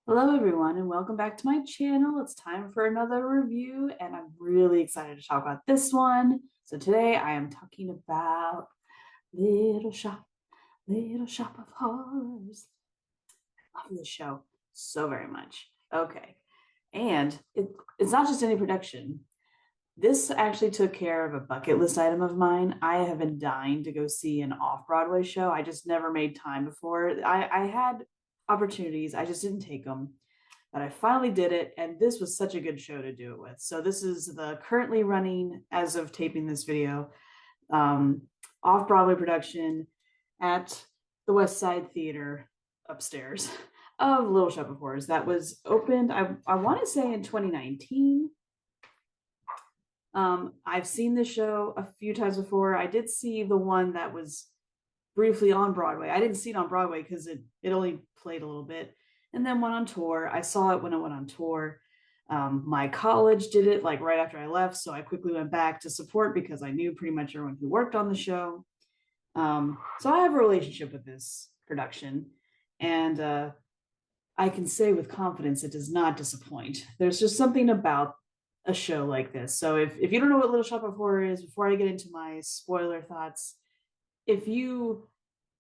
Hello everyone and welcome back to my channel. It's time for another review and I'm really excited to talk about this one. So today I am talking about Little Shop, Little Shop of Horrors. I love this show so very much. Okay. And it's not just any production. This actually took care of a bucket list item of mine. I have been dying to go see an off-Broadway show. I just never made time before. I had opportunities, I just didn't take them. But I finally did it, and this was such a good show to do it with. So this is the currently running, as of taping this video, um, off-Broadway production at the West Side Theater upstairs of Little Shop of Horrors. That was opened, I want to say in 2019. I've seen this show a few times before. I did see the one that was briefly on Broadway. I didn't see it on Broadway because it only played a little bit, and then went on tour. I saw it when I went on tour. My college did it like right after I left, so I quickly went back to support because I knew pretty much everyone who worked on the show. So I have a relationship with this production, and I can say with confidence it does not disappoint. There's just something about a show like this. So if you don't know what Little Shop of Horror is, before I get into my spoiler thoughts, if you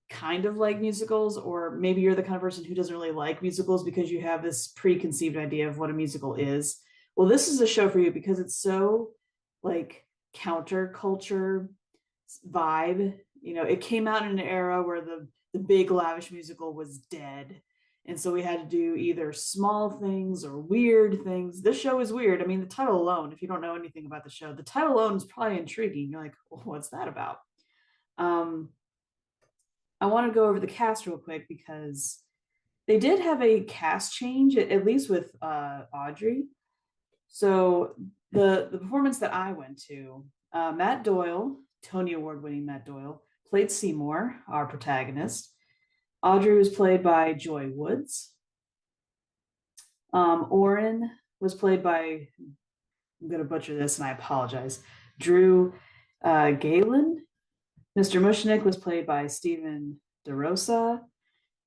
kind of like musicals, or maybe you're the kind of person who doesn't really like musicals because you have this preconceived idea of what a musical is, well, this is a show for you because it's so like counterculture vibe. You know, it came out in an era where the big lavish musical was dead. And so we had to do either small things or weird things. This show is weird. I mean, the title alone, if you don't know anything about the show, the title alone is probably intriguing. You're like, well, what's that about? Um, I want to go over the cast real quick because they did have a cast change, at least with Audrey. So the performance that I went to, Matt Doyle, Tony Award winning Matt Doyle, played Seymour, our protagonist. Audrey was played by Joy Woods. Oren was played by, I'm going to butcher this and I apologize, Drew Galen. Mr. Mushnick was played by Stephen DeRosa.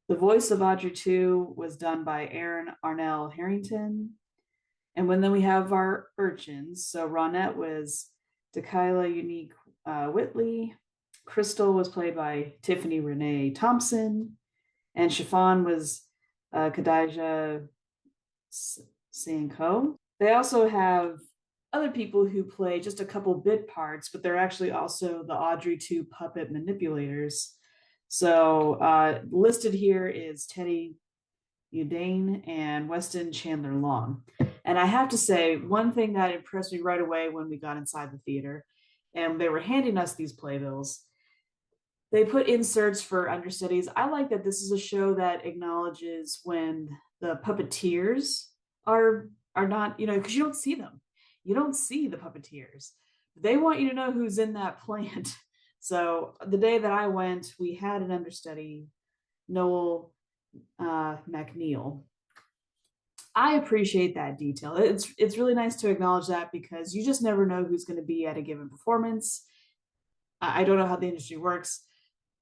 The voice of Audrey 2 was done by Aaron Arnell Harrington. And then we have our urchins. So Ronette was Dakila Unique Whitley. Crystal was played by Tiffany Renee Thompson. And Chiffon was Khadijah Sanko. They also have other people who play just a couple bit parts, but they're actually also the Audrey 2 puppet manipulators. So listed here is Teddy Udane and Weston Chandler Long. And I have to say, one thing that impressed me right away when we got inside the theater and they were handing us these playbills, they put inserts for understudies. I like that this is a show that acknowledges when the puppeteers are not, you know, because you don't see them. You don't see the puppeteers. They want you to know who's in that plant. So the day that I went, we had an understudy, Noel McNeil. I appreciate that detail. It's really nice to acknowledge that because you just never know who's going to be at a given performance. I don't know how the industry works,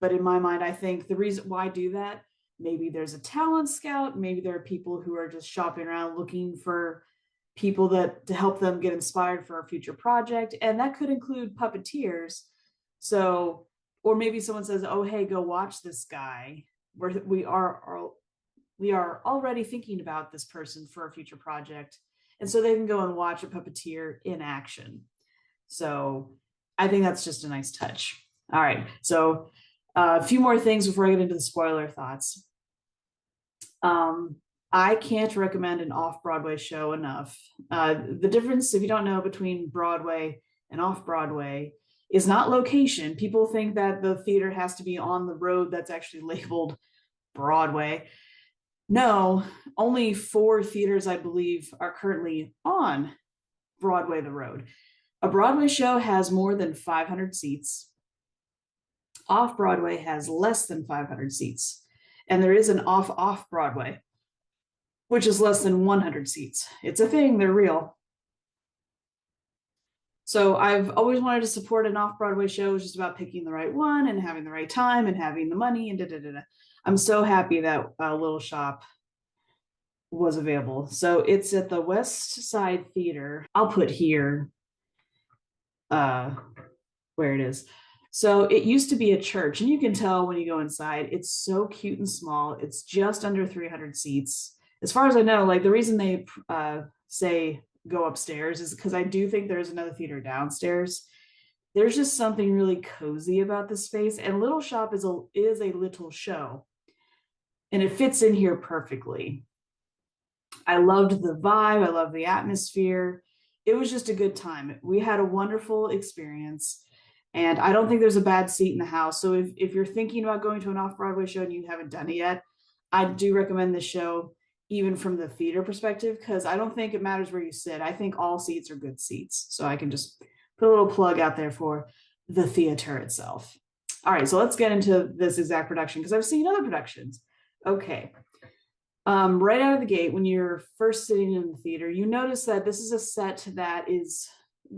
but in my mind, I think the reason why I do that, maybe there's a talent scout, maybe there are people who are just shopping around looking for people that to help them get inspired for a future project, and that could include puppeteers. So, or maybe someone says, "Oh, hey, go watch this guy." We are already thinking about this person for a future project, and so they can go and watch a puppeteer in action. So, I think that's just a nice touch. All right, so a few more things before I get into the spoiler thoughts. I can't recommend an off-Broadway show enough. The difference, if you don't know, between Broadway and off-Broadway is not location. People think that the theater has to be on the road that's actually labeled Broadway. No, only 4 theaters, I believe, are currently on Broadway the road. A Broadway show has more than 500 seats. Off-Broadway has less than 500 seats. And there is an off-Broadway, which is less than 100 seats. It's a thing, they're real. So I've always wanted to support an off-Broadway show. It's just about picking the right one and having the right time and having the money and da da da da. I'm so happy that Little Shop was available. So it's at the West Side Theater. I'll put here uh where it is. So it used to be a church, and you can tell when you go inside, it's so cute and small. It's just under 300 seats. As far as I know, like the reason they say go upstairs is because I do think there's another theater downstairs. There's just something really cozy about the space, and Little Shop is a little show, and it fits in here perfectly. I loved the vibe, I loved the atmosphere. It was just a good time. We had a wonderful experience. And I don't think there's a bad seat in the house. So if you're thinking about going to an off-Broadway show and you haven't done it yet, I do recommend this show, even from the theater perspective, because I don't think it matters where you sit. I think all seats are good seats. So I can just put a little plug out there for the theater itself. All right, so let's get into this exact production because I've seen other productions. Okay. Right out of the gate, when you're first sitting in the theater, you notice that this is a set that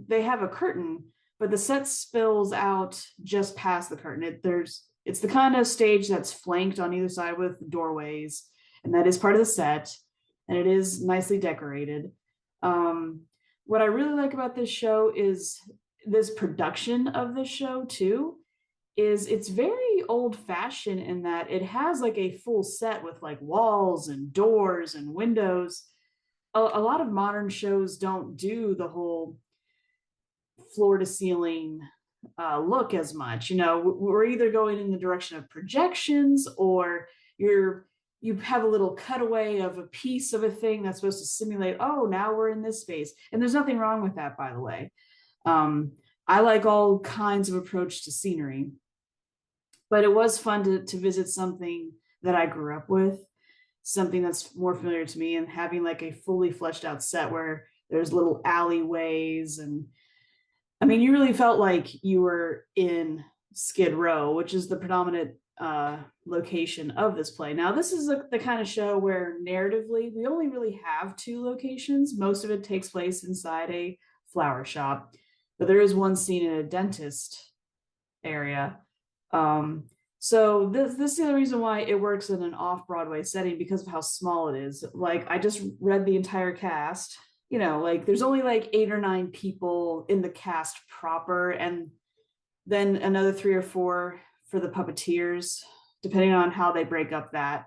they have a curtain, but the set spills out just past the curtain. It's the kind of stage that's flanked on either side with doorways, and that is part of the set, and it is nicely decorated. What I really like about this show is this production of this show too. It's very old fashioned in that it has like a full set with like walls and doors and windows. A lot of modern shows don't do the whole floor to ceiling look as much. We're either going in the direction of projections, or you have a little cutaway of a piece of a thing that's supposed to simulate, oh, now we're in this space. And there's nothing wrong with that, by the way. I like all kinds of approach to scenery, but it was fun to visit something that I grew up with, something that's more familiar to me, and having like a fully fleshed out set where there's little alleyways. And I mean, you really felt like you were in Skid Row, which is the predominant location of this play. Now, this is the kind of show where narratively we only really have two locations. Most of it takes place inside a flower shop, but there is one scene in a dentist area. So this is the reason why it works in an off-Broadway setting, because of how small it is. Like, I just read the entire cast. Like there's only like 8 or 9 people in the cast proper, and then another 3 or 4 for the puppeteers, depending on how they break up that.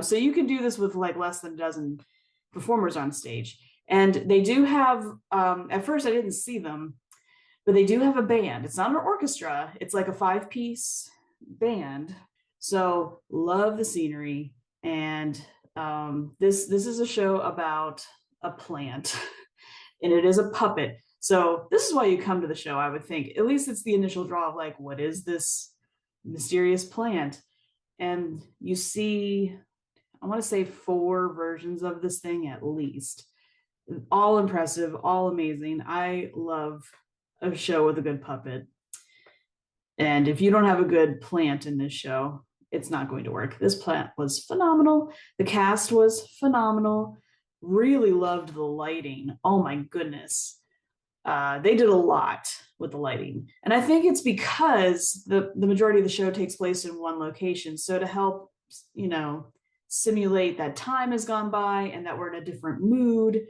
So you can do this with like less than a dozen performers on stage. And they do have, at first I didn't see them, but they do have a band. It's not an orchestra. It's like a 5-piece band. So love the scenery. And this is a show about a plant, and it is a puppet. So this is why you come to the show, I would think. At least it's the initial draw of like, what is this mysterious plant? And you see, I want to say 4 versions of this thing at least. All impressive, all amazing. I love a show with a good puppet. And if you don't have a good plant in this show, it's not going to work. This plant was phenomenal. The cast was phenomenal. Really loved the lighting. Oh my goodness. They did a lot with the lighting. And I think it's because the majority of the show takes place in one location. So to help, simulate that time has gone by and that we're in a different mood,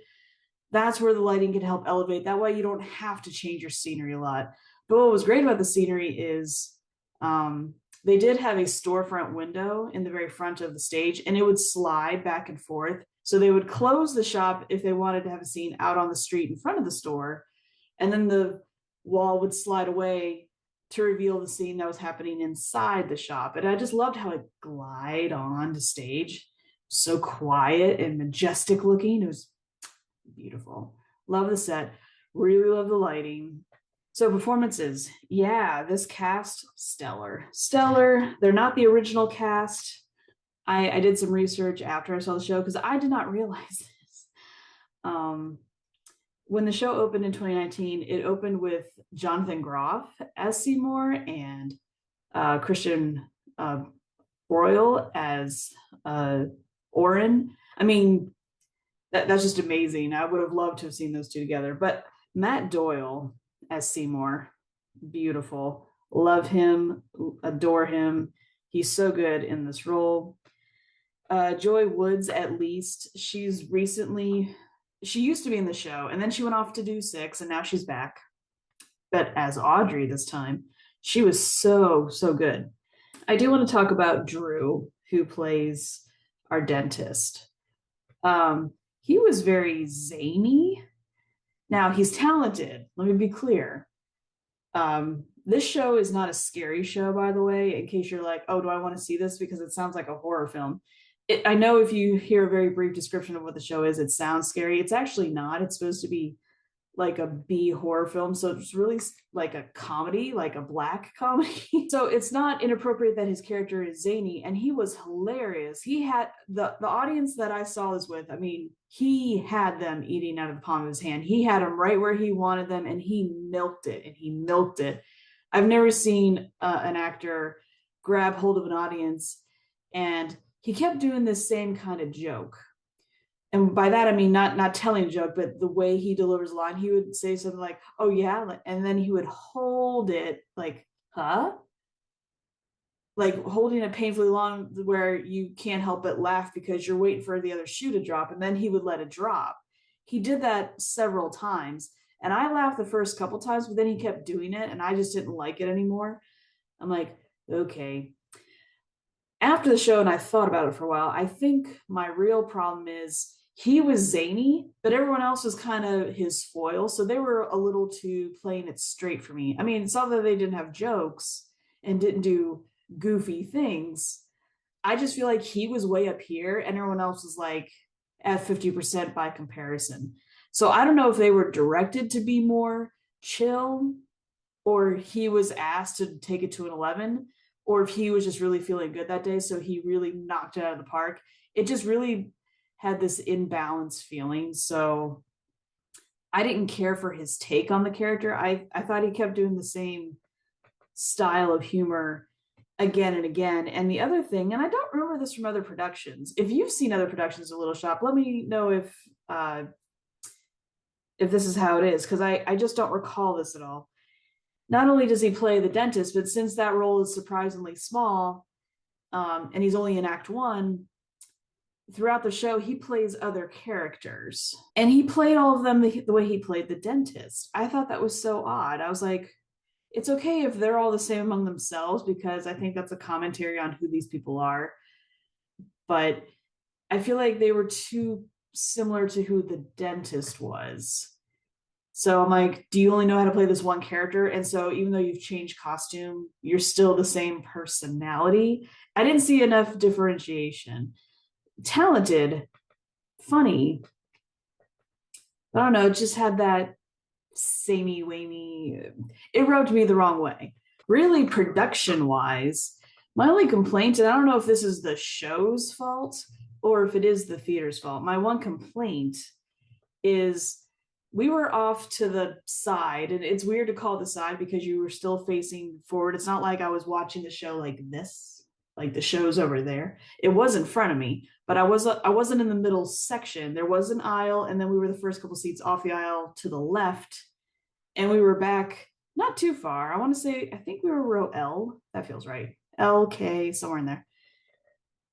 that's where the lighting can help elevate. That way you don't have to change your scenery a lot. But what was great about the scenery is they did have a storefront window in the very front of the stage, and it would slide back and forth. So they would close the shop if they wanted to have a scene out on the street in front of the store, and then the wall would slide away to reveal the scene that was happening inside the shop. And I just loved how it glide on to stage. So quiet and majestic looking. It was beautiful. Love the set. Really love the lighting. So performances. Yeah, this cast, stellar. Stellar. They're not the original cast. I did some research after I saw the show because I did not realize this. When the show opened in 2019, it opened with Jonathan Groff as Seymour and Christian Royal as Oren. I mean, that's just amazing. I would have loved to have seen those two together. But Matt Doyle as Seymour, beautiful. Love him, adore him. He's so good in this role. Joy Woods, at least, she used to be in the show, and then she went off to do Six, and now she's back. But as Audrey this time, she was so, so good. I do want to talk about Drew, who plays our dentist. He was very zany. Now, he's talented. Let me be clear. This show is not a scary show, by the way, in case you're like, oh, do I want to see this? Because it sounds like a horror film. I know if you hear a very brief description of what the show is, it sounds scary. It's actually not. It's supposed to be like a B horror film. So it's really like a comedy, like a black comedy. So it's not inappropriate that his character is zany, and he was hilarious. He had the audience that I saw this with, I mean, he had them eating out of the palm of his hand. He had them right where he wanted them, and he milked it, and he milked it. I've never seen an actor grab hold of an audience, and he kept doing this same kind of joke. And by that I mean not telling a joke, but the way he delivers a line. He would say something like, "Oh yeah," and then he would hold it like, "Huh?" Like holding it painfully long, where you can't help but laugh because you're waiting for the other shoe to drop, and then he would let it drop. He did that several times, and I laughed the first couple times, but then he kept doing it, and I just didn't like it anymore. I'm like, okay. After the show, and I thought about it for a while, I think my real problem is he was zany, but everyone else was kind of his foil. So they were a little too playing it straight for me. I mean, it's not that they didn't have jokes and didn't do goofy things. I just feel like he was way up here and everyone else was like at 50% by comparison. So I don't know if they were directed to be more chill, or he was asked to take it to an 11, or if he was just really feeling good that day, so he really knocked it out of the park. It just really had this imbalanced feeling. So I didn't care for his take on the character. I thought he kept doing the same style of humor again and again. And the other thing, and I don't remember this from other productions. If you've seen other productions of Little Shop, let me know if this is how it is, because I just don't recall this at all. Not only does he play the dentist, but since that role is surprisingly small, and he's only in Act 1, throughout the show, he plays other characters. And he played all of them the way he played the dentist. I thought that was so odd. I was like, it's okay if they're all the same among themselves, because I think that's a commentary on who these people are. But I feel like they were too similar to who the dentist was. So I'm like, do you only know how to play this one character? And so even though you've changed costume, you're still the same personality. I didn't see enough differentiation. Talented, funny. I don't know, it just had that samey wamey. It rubbed me the wrong way. Really, production-wise, my only complaint, and I don't know if this is the show's fault or if it is the theater's fault, my one complaint is we were off to the side, and it's weird to call the side because you were still facing forward. It's not like I was watching the show like this, like the show's over there. It was in front of me, but I wasn't in the middle section. There was an aisle, and then we were the first couple seats off the aisle to the left, and we were back not too far. I want to say, I think we were row L. That feels right. L, K, somewhere in there.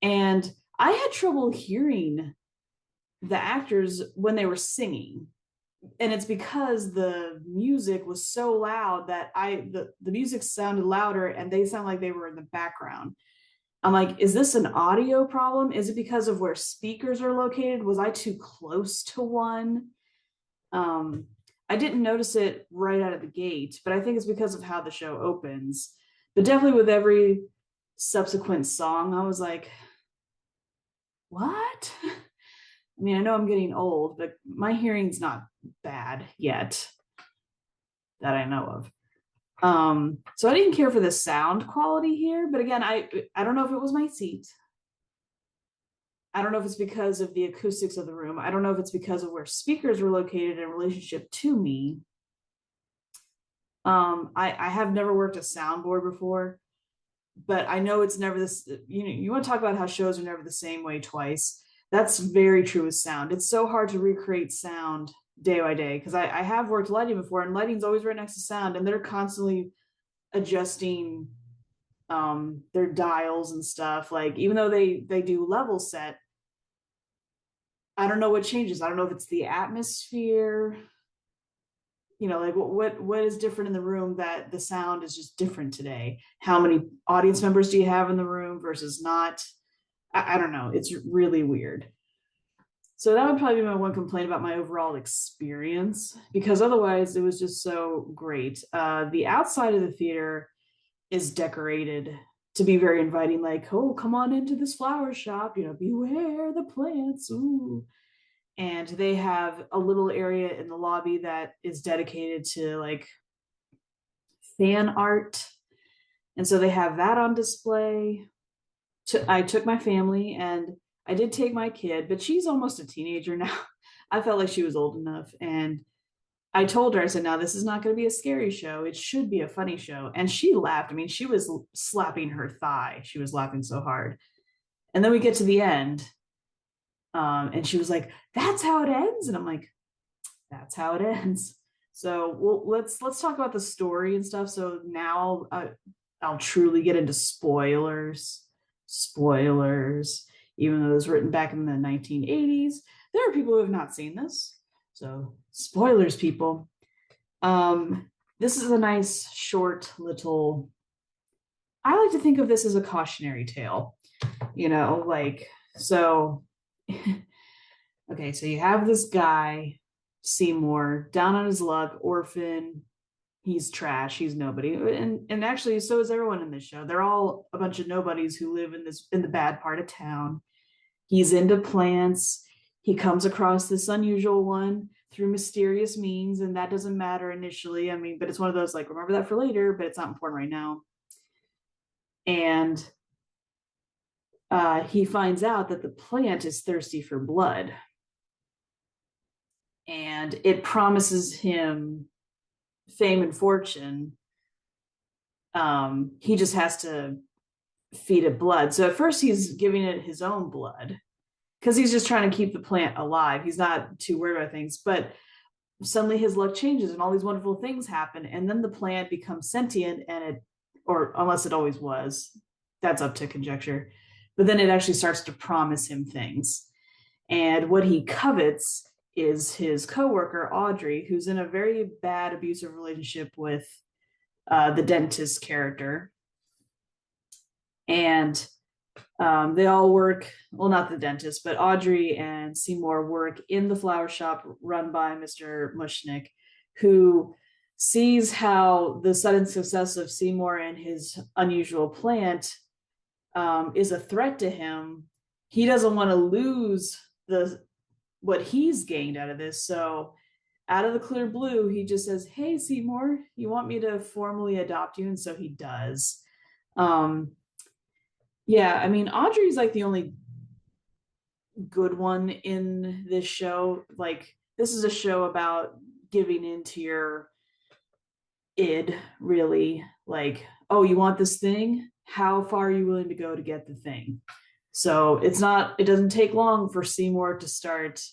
And I had trouble hearing the actors when they were singing. And it's because the music was so loud that the music sounded louder and they sound like they were in the background. I'm like, is this an audio problem? Is it because of where speakers are located? Was I too close to one? I didn't notice it right out of the gate, but I think it's because of how the show opens. But definitely with every subsequent song, I was like, what? I mean, I know I'm getting old, but my hearing's not bad yet that I know of. So I didn't care for the sound quality here, but again, I don't know if it was my seat. I don't know if it's because of the acoustics of the room. I don't know if it's because of where speakers were located in relationship to me. I have never worked a soundboard before, but I know it's never this, you want to talk about how shows are never the same way twice. That's very true with sound. It's so hard to recreate sound day by day, because I have worked lighting before, and lighting's always right next to sound, and they're constantly adjusting their dials and stuff. Like, even though they do level set, I don't know what changes. I don't know if it's the atmosphere, like what is different in the room, that the sound is just different today. How many audience members do you have in the room versus not? I don't know. It's really weird. So that would probably be my one complaint about my overall experience, because otherwise it was just so great. The outside of the theater is decorated to be very inviting, like, oh, come on into this flower shop, beware the plants. Ooh. And they have a little area in the lobby that is dedicated to like fan art. And so they have that on display. I took my family, and I did take my kid, but she's almost a teenager now. I felt like she was old enough. And I told her, I said, now this is not going to be a scary show. It should be a funny show. And she laughed. I mean, she was slapping her thigh. She was laughing so hard. And then we get to the end. And she was like, that's how it ends. And I'm like, that's how it ends. So let's talk about the story and stuff. So now I'll truly get into spoilers, even though it was written back in the 1980s. There are people who have not seen this. So spoilers, people. This is a nice, short little, I like to think of this as a cautionary tale, so, okay, so you have this guy, Seymour, down on his luck, orphan. He's trash. He's nobody. And actually, so is everyone in this show. They're all a bunch of nobodies who live in the bad part of town. He's into plants. He comes across this unusual one through mysterious means, and that doesn't matter initially. I mean, but it's one of those, like, remember that for later, but it's not important right now. And he finds out that the plant is thirsty for blood. And it promises him fame and fortune. He just has to feed it blood. So at first he's giving it his own blood because he's just trying to keep the plant alive. He's not too worried about things, but suddenly his luck changes and all these wonderful things happen. And then the plant becomes sentient, or unless it always was, that's up to conjecture. But then it actually starts to promise him things. And what he covets is his coworker, Audrey, who's in a very bad abusive relationship with the dentist character. And they all work, well, not the dentist, but Audrey and Seymour work in the flower shop run by Mr. Mushnick, who sees how the sudden success of Seymour and his unusual plant is a threat to him. He doesn't want to lose what he's gained out of this. So out of the clear blue, he just says, hey, Seymour, you want me to formally adopt you? And so he does. Yeah, I mean, Audrey's like the only good one in this show. Like, this is a show about giving into your id, really. Like, oh, you want this thing? How far are you willing to go to get the thing? So it doesn't take long for Seymour to start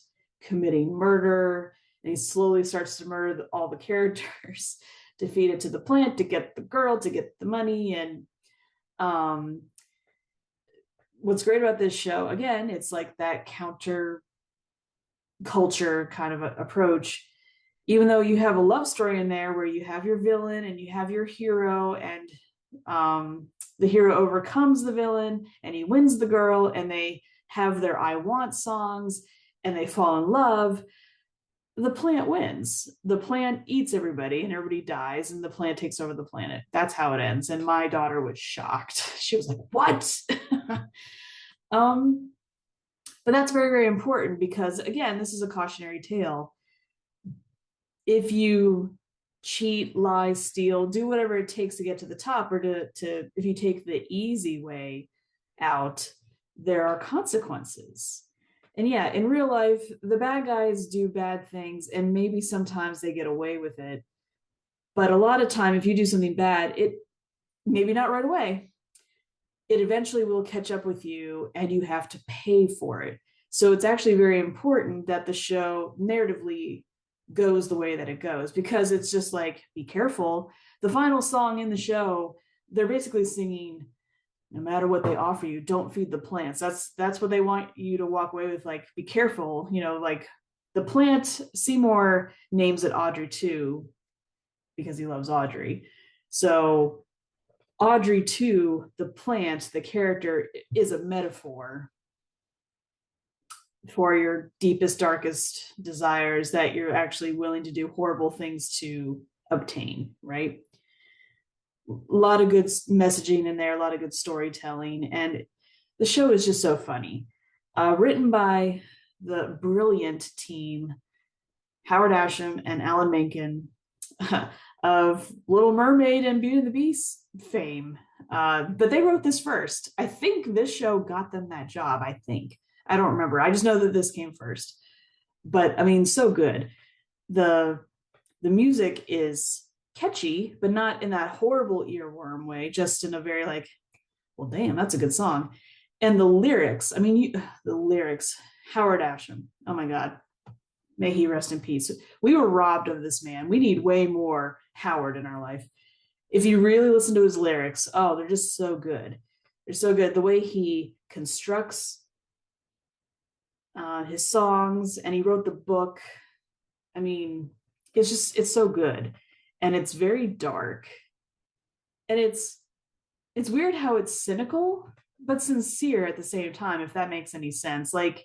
committing murder, and he slowly starts to murder all the characters to feed it to the plant, to get the girl, to get the money. And what's great about this show, again, it's like that counter culture kind of approach. Even though you have a love story in there where you have your villain and you have your hero, and the hero overcomes the villain and he wins the girl, and they have their I want songs and they fall in love, the plant wins. The plant eats everybody and everybody dies, and the plant takes over the planet. That's how it ends. And my daughter was shocked. She was like, what? But that's very, very important, because again, this is a cautionary tale. If you cheat, lie, steal, do whatever it takes to get to the top, or to if you take the easy way out, there are consequences. And yeah, in real life, the bad guys do bad things, and maybe sometimes they get away with it. But a lot of time, if you do something bad, it maybe not right away, it eventually will catch up with you, and you have to pay for it. So it's actually very important that the show narratively goes the way that it goes, because it's just like, be careful. The final song in the show, they're basically singing, no matter what they offer you, don't feed the plants. That's what they want you to walk away with. Like, be careful, like the plant. Seymour names it Audrey too because he loves Audrey. So Audrey too, the plant, the character, is a metaphor for your deepest, darkest desires that you're actually willing to do horrible things to obtain, right? A lot of good messaging in there, a lot of good storytelling, and the show is just so funny. Written by the brilliant team, Howard Asham and Alan Menken of Little Mermaid and Beauty and the Beast fame. But they wrote this first. I think this show got them that job. I don't remember. I just know that this came first. But I mean, so good. The music is catchy, but not in that horrible earworm way, just in a very like, well, damn, that's a good song. And the lyrics, I mean, the lyrics, Howard Asham, oh my God, may he rest in peace. We were robbed of this man. We need way more Howard in our life. If you really listen to his lyrics, oh, they're just so good. They're so good. The way he constructs his songs, and he wrote the book. I mean, it's so good. And it's very dark. And it's weird how it's cynical, but sincere at the same time, if that makes any sense. Like,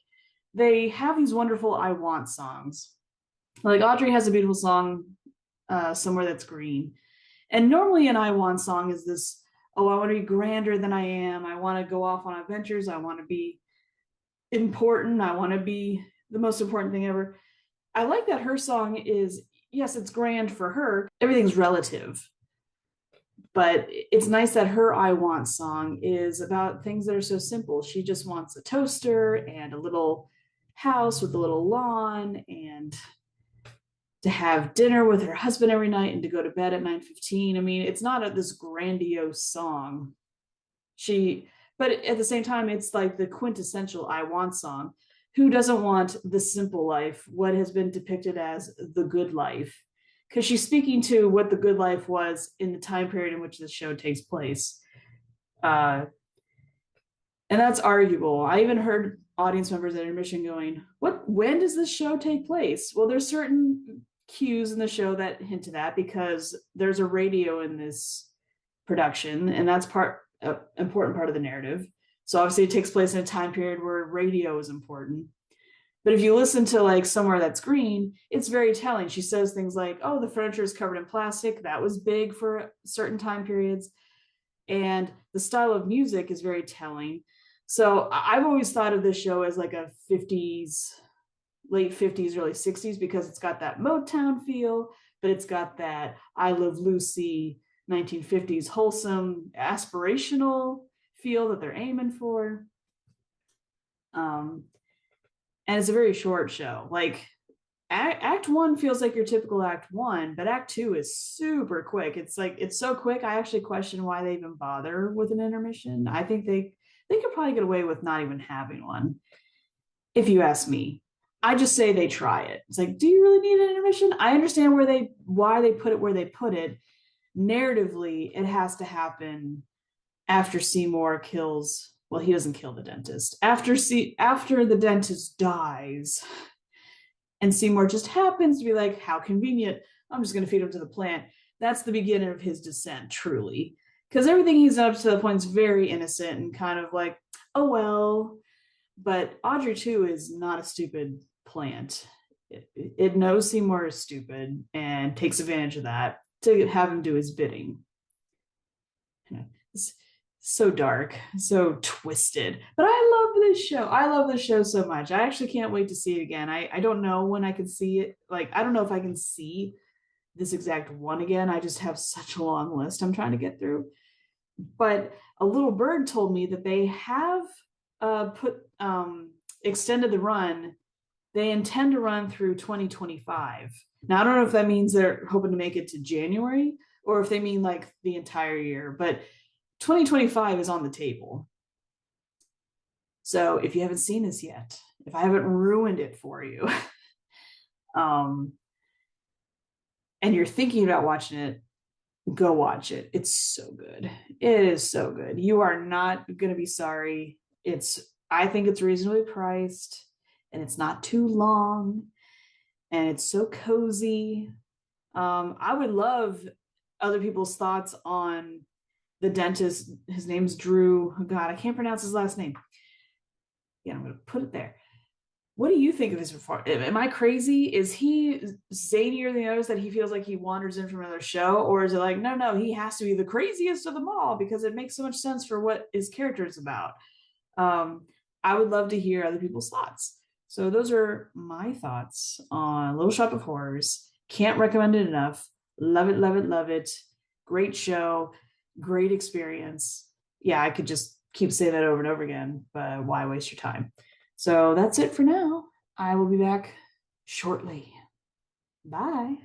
they have these wonderful I Want songs. Like, Audrey has a beautiful song, Somewhere That's Green. And normally an I Want song is this, oh, I want to be grander than I am. I want to go off on adventures. I want to be important. I want to be the most important thing ever. I like that her song is, yes, it's grand for her. Everything's relative. But it's nice that her I Want song is about things that are so simple. She just wants a toaster and a little house with a little lawn, and to have dinner with her husband every night, and to go to bed at 9:15. I mean, it's not this grandiose song. But at the same time, it's like the quintessential I Want song. Who doesn't want the simple life, what has been depicted as the good life? Because she's speaking to what the good life was in the time period in which the show takes place. And that's arguable. I even heard audience members at intermission going, when does this show take place? Well, there's certain cues in the show that hint to that, because there's a radio in this production, and that's important part of the narrative. So obviously it takes place in a time period where radio is important. But if you listen to like Somewhere That's Green, it's very telling. She says things like, oh, the furniture is covered in plastic. That was big for certain time periods. And the style of music is very telling. So I've always thought of this show as like a 50s, late 50s, early 60s, because it's got that Motown feel, but it's got that I Love Lucy 1950s wholesome, aspirational feel that they're aiming for. And it's a very short show. Like, act one feels like your typical act one, but act two is super quick. It's like, it's so quick, I actually question why they even bother with an intermission. I think they could probably get away with not even having one, if you ask me. I just say they try it. It's like, do you really need an intermission? I understand why they put it where they put it. Narratively, it has to happen after Seymour kills, well, he doesn't kill the dentist. After the dentist dies, and Seymour just happens to be like, how convenient, I'm just going to feed him to the plant. That's the beginning of his descent, truly. Because everything he's up to the point is very innocent and kind of like, oh, well. But Audrey, too, is not a stupid plant. It knows Seymour is stupid and takes advantage of that to have him do his bidding. It's so dark, so twisted. But I love this show. I love this show so much. I actually can't wait to see it again. I don't know when I can see it. Like, I don't know if I can see this exact one again. I just have such a long list I'm trying to get through. But a little bird told me that they have extended the run. They intend to run through 2025. Now, I don't know if that means they're hoping to make it to January, or if they mean like the entire year, but 2025 is on the table. So if you haven't seen this yet, if I haven't ruined it for you, and you're thinking about watching it, Go watch it. It's so good. It is so good. You are not going to be sorry. I think it's reasonably priced and it's not too long and it's so cozy. I would love other people's thoughts on the dentist. His name's Drew. Oh God, I can't pronounce his last name. Yeah, I'm going to put it there. What do you think of his performance? Am I crazy? Is he zanier than the others that he feels like he wanders in from another show? Or is it like, no, no, he has to be the craziest of them all because it makes so much sense for what his character is about? Um, I would love to hear other people's thoughts. So those are my thoughts on Little Shop of Horrors. Can't recommend it enough. Love it, love it, love it. Great show, great experience. Yeah, I could just keep saying that over and over again, but why waste your time? So that's it for now. I will be back shortly. Bye.